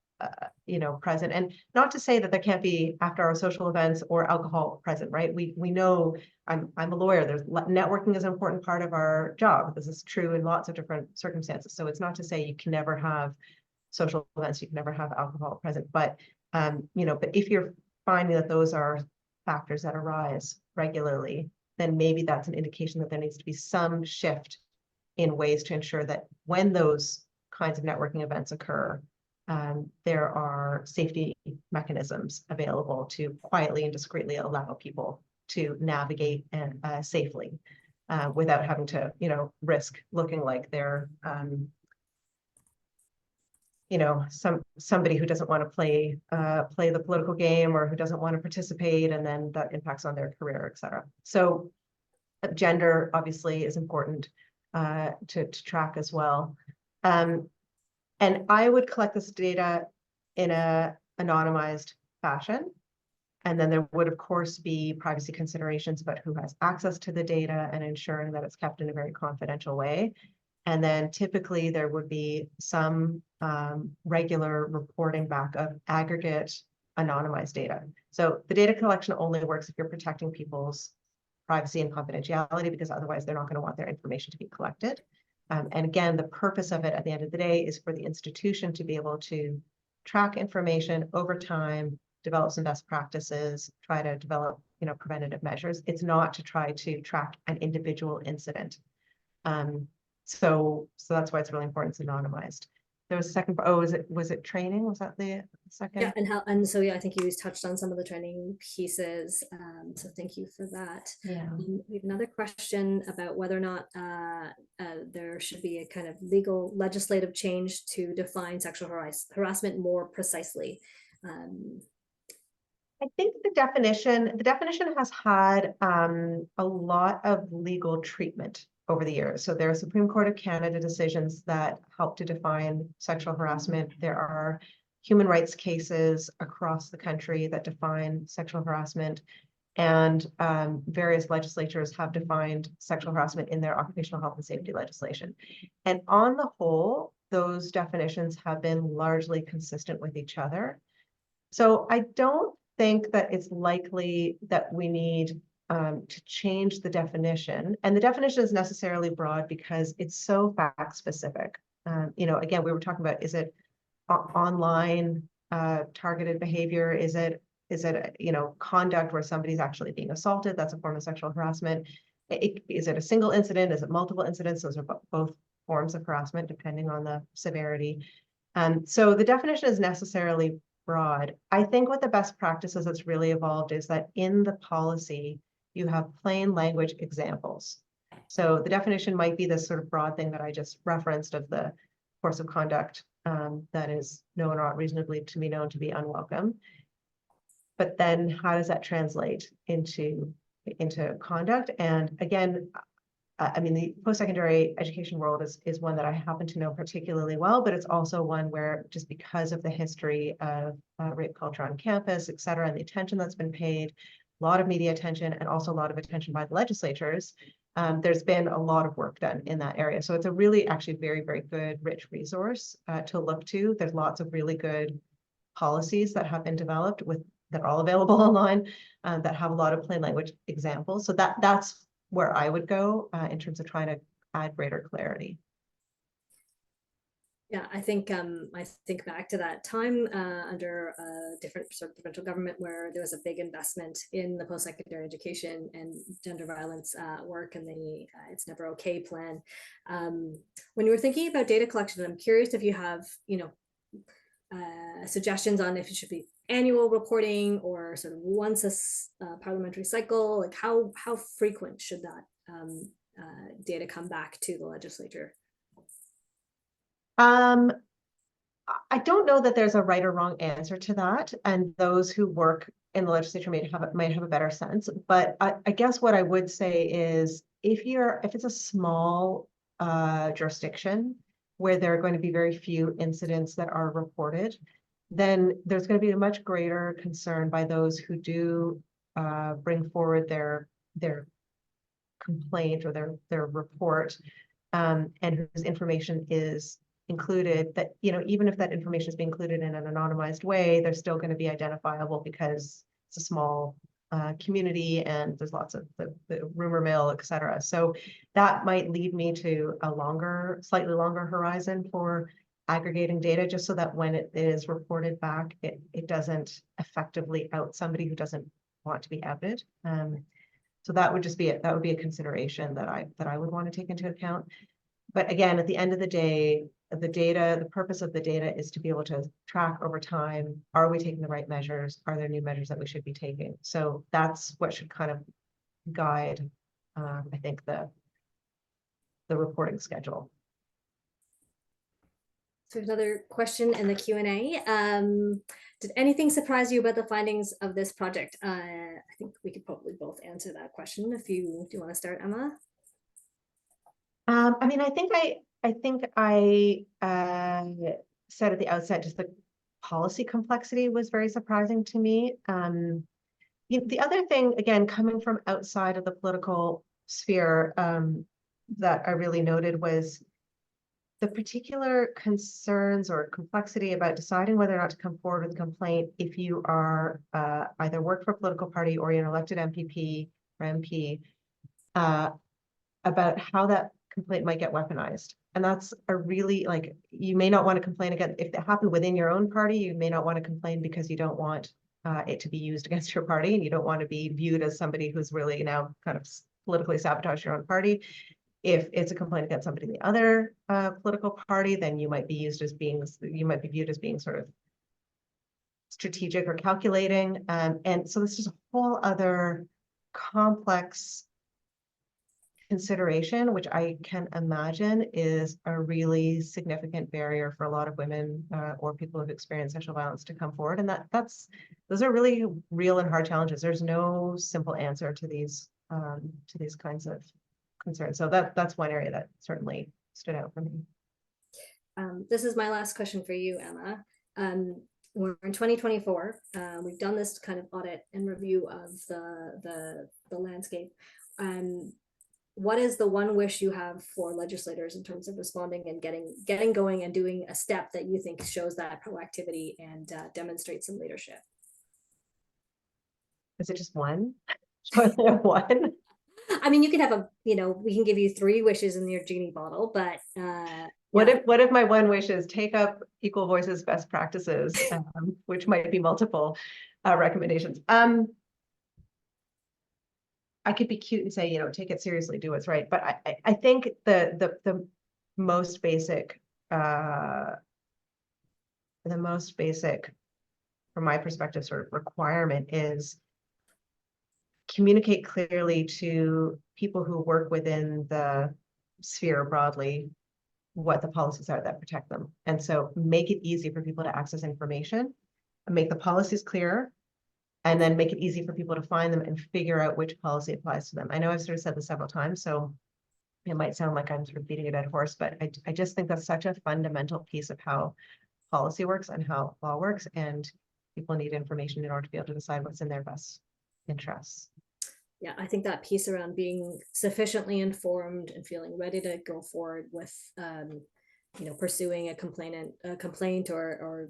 present? And not to say that there can't be after hour social events or alcohol present, right? We know, I'm a lawyer, networking is an important part of our job. This is true in lots of different circumstances. So it's not to say you can never have social events, you can never have alcohol present, but but if you're finding that those are factors that arise regularly, then maybe that's an indication that there needs to be some shift in ways to ensure that when those kinds of networking events occur, there are safety mechanisms available to quietly and discreetly allow people to navigate and safely, without having to, risk looking like they're, somebody who doesn't want to play the political game, or who doesn't want to participate, and then that impacts on their career, et cetera. So gender obviously is important to track as well. And I would collect this data in a anonymized fashion. And then there would, of course, be privacy considerations about who has access to the data and ensuring that it's kept in a very confidential way. And then typically there would be some regular reporting back of aggregate anonymized data. So the data collection only works if you're protecting people's privacy and confidentiality, because otherwise they're not going to want their information to be collected. And again, the purpose of it at the end of the day is for the institution to be able to track information over time, develop some best practices, try to develop, preventative measures. It's not to try to track an individual incident. So that's why it's really important it's anonymized. There was a second, was it training? Was that the second? Yeah, and so I think you touched on some of the training pieces. So thank you for that. Yeah. We have another question about whether or not there should be a kind of legal legislative change to define sexual harassment more precisely. I think the definition has had a lot of legal treatment over the years. So there are Supreme Court of Canada decisions that help to define sexual harassment. There are human rights cases across the country that define sexual harassment, and various legislatures have defined sexual harassment in their occupational health and safety legislation. And on the whole, those definitions have been largely consistent with each other. So I don't think that it's likely that we need to change the definition. And the definition is necessarily broad because it's so fact specific. Again, we were talking about, is it online targeted behavior? Is it conduct where somebody's actually being assaulted? That's a form of sexual harassment. Is it a single incident? Is it multiple incidents? Those are both forms of harassment depending on the severity. So the definition is necessarily broad. I think what the best practices that's really evolved is that in the policy, you have plain language examples. So the definition might be this sort of broad thing that I just referenced of the course of conduct that is known or reasonably to be known to be unwelcome. But then how does that translate into conduct? And again, the post-secondary education world is one that I happen to know particularly well, but it's also one where, just because of the history of rape culture on campus, et cetera, and the attention that's been paid, a lot of media attention, and also a lot of attention by the legislatures, there's been a lot of work done in that area. So it's a really actually very, very good, rich resource to look to. There's lots of really good policies that have been developed that are all available online that have a lot of plain language examples. So that's where I would go in terms of trying to add greater clarity. Yeah, I think back to that time under a different sort of provincial government where there was a big investment in the post-secondary education and gender violence work and the It's Never Okay plan. When you were thinking about data collection, I'm curious if you have, suggestions on if it should be annual reporting or sort of once a parliamentary cycle. Like how frequent should that data come back to the legislature? I don't know that there's a right or wrong answer to that, and those who work in the legislature might have a better sense. But I guess what I would say is if it's a small jurisdiction where there are going to be very few incidents that are reported, then there's going to be a much greater concern by those who do bring forward their complaint or their report, and whose information is included, that even if that information is being included in an anonymized way, they're still going to be identifiable because it's a small community and there's lots of the rumor mill, et cetera. So that might lead me to a slightly longer horizon for aggregating data, just so that when it is reported back, it doesn't effectively out somebody who doesn't want to be outed. So that would be a consideration that I would want to take into account. But again, at the end of the day, the purpose of the data is to be able to track over time. Are we taking the right measures? Are there new measures that we should be taking? So that's what should kind of guide, I think, the reporting schedule. So another question in the Q&A. Did anything surprise you about the findings of this project? I think we could probably both answer that question. Do you want to start, Emma? I think I said at the outset, just the policy complexity was very surprising to me. The other thing, again, coming from outside of the political sphere, that I really noted was the particular concerns or complexity about deciding whether or not to come forward with a complaint if you are either work for a political party or you're an elected MPP or MP, about how that complaint might get weaponized. And that's a really, you may not want to complain again if it happened within your own party. You may not want to complain because you don't want it to be used against your party, and you don't want to be viewed as somebody who's really now kind of politically sabotaged your own party. If it's a complaint against somebody in the other political party, then you might be viewed as being sort of strategic or calculating. And so this is a whole other complex consideration, which I can imagine is a really significant barrier for a lot of women or people who've experienced sexual violence to come forward. And those are really real and hard challenges. There's no simple answer to these kinds of concerns. So that's one area that certainly stood out for me. This is my last question for you, Emma. We're in 2024. We've done this kind of audit and review of the landscape. What is the one wish you have for legislators in terms of responding and getting going and doing a step that you think shows that proactivity and demonstrates some leadership? Is it just one? Do I only have one? I mean, you can have we can give you 3 wishes in your genie bottle, but What if my one wish is take up Equal Voices best practices, which might be multiple recommendations. I could be cute and say, take it seriously, do what's right. But I think the most basic, from my perspective, sort of requirement is communicate clearly to people who work within the sphere broadly what the policies are that protect them. And so make it easy for people to access information, make the policies clear, and then make it easy for people to find them and figure out which policy applies to them. I know I've sort of said this several times, so it might sound like I'm sort of beating a dead horse, but I just think that's such a fundamental piece of how policy works and how law works, and people need information in order to be able to decide what's in their best interests. Yeah, I think that piece around being sufficiently informed and feeling ready to go forward with, pursuing a complaint or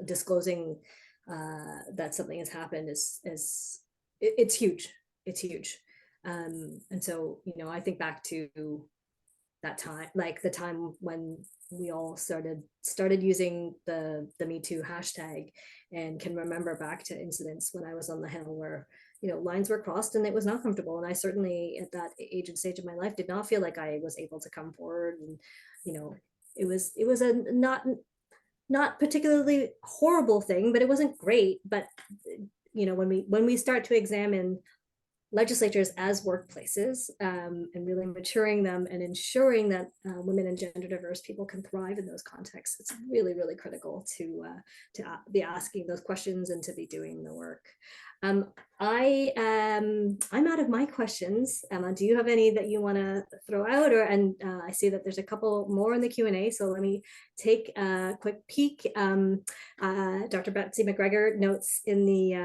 disclosing that something has happened it's huge. It's huge. And so, I think back to that time, like the time when we all started using the Me Too hashtag, and can remember back to incidents when I was on the Hill where lines were crossed and it was not comfortable. And I certainly at that age and stage of my life did not feel like I was able to come forward. And it was a not particularly horrible thing, but it wasn't great. But when we start to examine legislatures as workplaces, and really maturing them and ensuring that women and gender diverse people can thrive in those contexts, it's really, really critical to be asking those questions and to be doing the work. I'm out of my questions. Emma, do you have any that you want to throw out? I see that there's a couple more in the Q&A, so let me take a quick peek. Dr. Betsy McGregor notes in the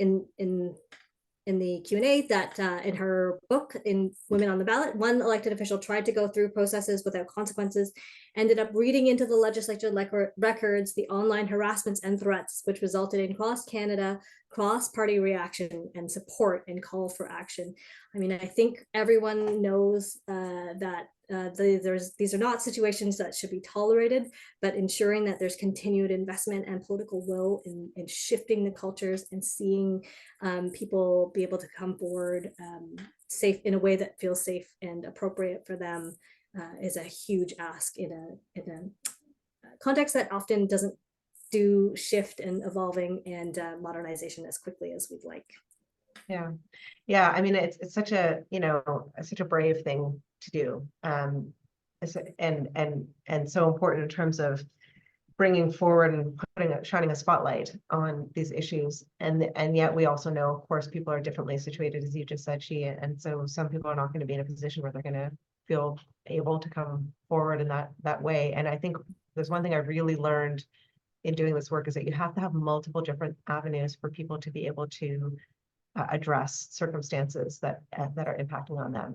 in the Q&A that in her book, in Women on the Ballot, one elected official tried to go through processes without consequences, ended up reading into the legislature records the online harassments and threats, which resulted in cross-Canada, cross-party reaction and support and call for action. I mean, I think everyone knows that these are not situations that should be tolerated, but ensuring that there's continued investment and political will in shifting the cultures and seeing people be able to come forward safe in a way that feels safe and appropriate for them is a huge ask in a context that often doesn't do shift and evolving and modernization as quickly as we'd like. Yeah. I mean, it's such a such a brave thing to do, and so important in terms of bringing forward and shining a spotlight on these issues. And yet we also know, of course, people are differently situated, as you just said, and so some people are not going to be in a position where they're going to feel able to come forward in that way. And I think there's one thing I really learned in doing this work is that you have to have multiple different avenues for people to be able to address circumstances that are impacting on them.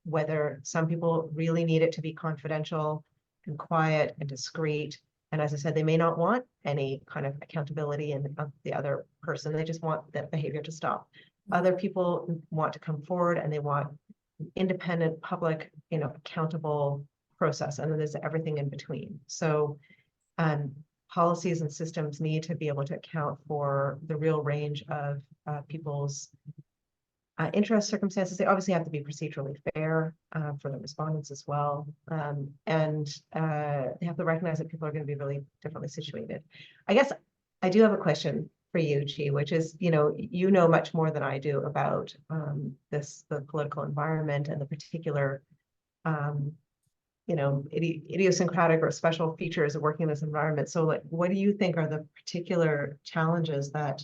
Whether some people really need it to be confidential and quiet and discreet. And as I said, they may not want any kind of accountability of the other person. They just want that behavior to stop. Other people want to come forward and they want independent, public, accountable process. And then there's everything in between. So policies and systems need to be able to account for the real range of people's interest circumstances. They obviously have to be procedurally fair for the respondents as well. And they have to recognize that people are going to be really differently situated. I guess I do have a question for you, Chi, which is, you know much more than I do about the political environment and the particular idiosyncratic or special features of working in this environment. So like, what do you think are the particular challenges that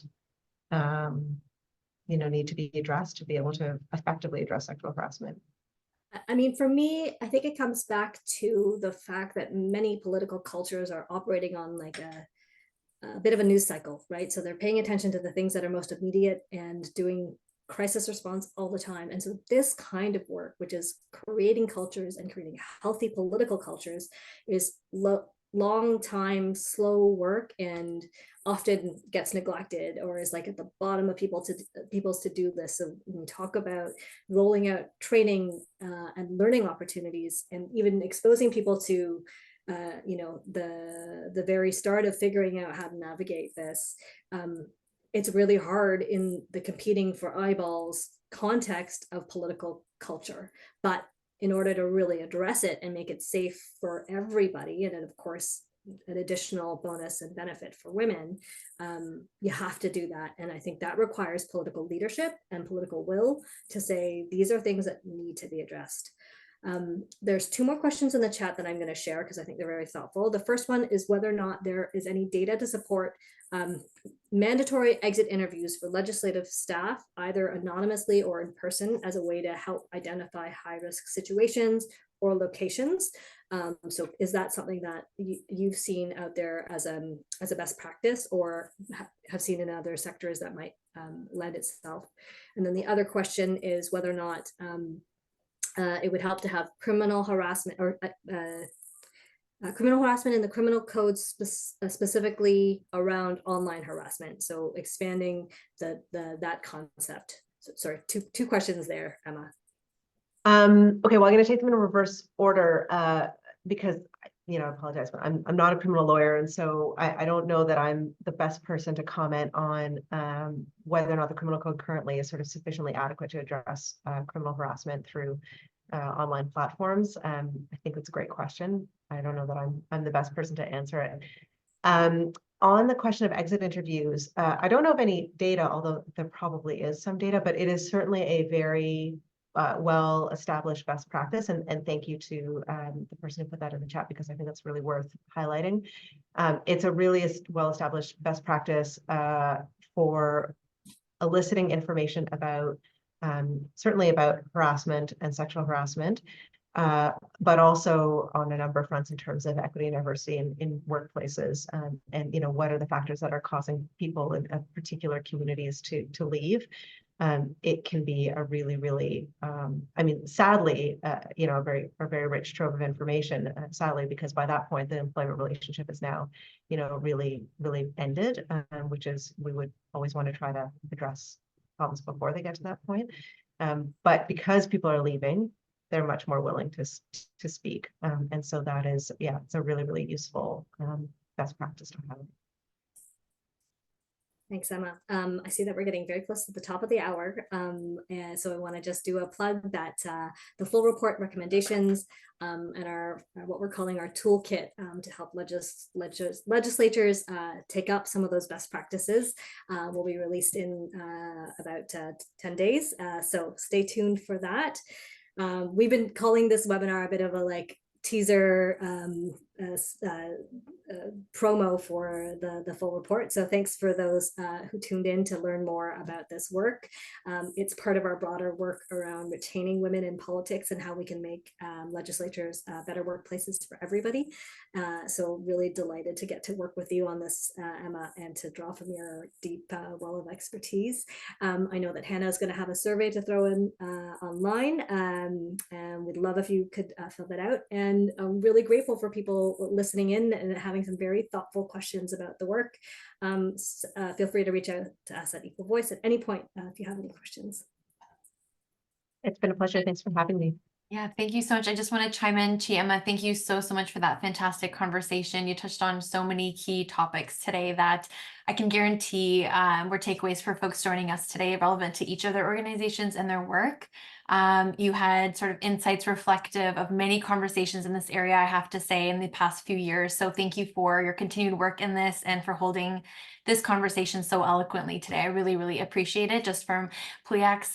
need to be addressed to be able to effectively address sexual harassment? I mean, for me, I think it comes back to the fact that many political cultures are operating on like a bit of a news cycle, right? So they're paying attention to the things that are most immediate and doing crisis response all the time. And so this kind of work, which is creating cultures and creating healthy political cultures, is long time, slow work, and often gets neglected or is like at the bottom of people's to-do list. So when we talk about rolling out training and learning opportunities, and even exposing people to the very start of figuring out how to navigate this, it's really hard in the competing for eyeballs context of political culture. But in order to really address it and make it safe for everybody, and then of course an additional bonus and benefit for women, you have to do that. And I think that requires political leadership and political will to say these are things that need to be addressed. There's 2 more questions in the chat that I'm going to share because I think they're very thoughtful. The first one is whether or not there is any data to support mandatory exit interviews for legislative staff, either anonymously or in person, as a way to help identify high-risk situations or locations. So is that something that you've seen out there as a best practice, or have seen in other sectors that might lend itself? And then the other question is whether or not it would help to have criminal harassment or criminal harassment in the criminal code specifically around online harassment. So expanding that concept. So, sorry, two questions there, Emma. Okay, well, I'm going to take them in reverse order because, I apologize, but I'm not a criminal lawyer. And so I don't know that I'm the best person to comment on whether or not the criminal code currently is sort of sufficiently adequate to address criminal harassment through online platforms. I think that's a great question. I don't know that I'm the best person to answer it. On the question of exit interviews, I don't know of any data, although there probably is some data, but it is certainly a very well-established best practice. And thank you to the person who put that in the chat, because I think that's really worth highlighting. It's a really well-established best practice for eliciting information about certainly about harassment and sexual harassment, but also on a number of fronts in terms of equity and diversity in workplaces, and what are the factors that are causing people in particular communities to leave. It can be a really, really, sadly, a very rich trove of information, sadly, because by that point, the employment relationship is now, really, really ended, which is, we would always want to try to address problems before they get to that point. But because people are leaving, they're much more willing to speak. And so that is, it's a really, really useful best practice to have. Thanks, Emma. I see that we're getting very close to the top of the hour. And so I want to just do a plug that the full report recommendations and our what we're calling our toolkit to help legislatures take up some of those best practices will be released in about 10 days. So stay tuned for that. We've been calling this webinar a bit of a teaser promo for the full report. So thanks for those who tuned in to learn more about this work. It's part of our broader work around retaining women in politics and how we can make legislatures better workplaces for everybody. So really delighted to get to work with you on this, Emma, and to draw from your deep well of expertise. I know that Hannah is going to have a survey to throw in online, and we'd love if you could fill that out. And I'm really grateful for people listening in and having some very thoughtful questions about the work. Feel free to reach out to us at Equal Voice at any point if you have any questions. It's been a pleasure. Thanks for having me. Yeah, thank you so much. I just want to chime in, Emma. Thank you so much for that fantastic conversation. You touched on so many key topics today that I can guarantee were takeaways for folks joining us today, relevant to each of their organizations and their work. You had sort of insights reflective of many conversations in this area, I have to say, in the past few years. So thank you for your continued work in this and for holding this conversation so eloquently today. I really, really appreciate it, just from PLEAC's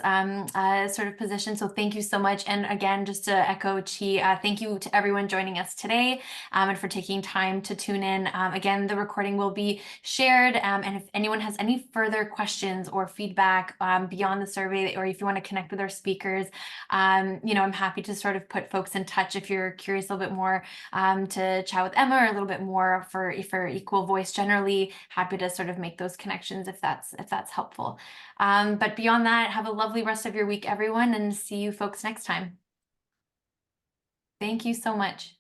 sort of position. So thank you so much. And again, just to echo Chi, thank you to everyone joining us today and for taking time to tune in. Again, the recording will be shared. And if anyone has any further questions or feedback beyond the survey, or if you want to connect with our speakers, I'm happy to sort of put folks in touch if you're curious a little bit more to chat with Emma, or a little bit more for Equal Voice generally. Happy to sort of make those connections if that's helpful. But beyond that, have a lovely rest of your week, everyone, and see you folks next time. Thank you so much.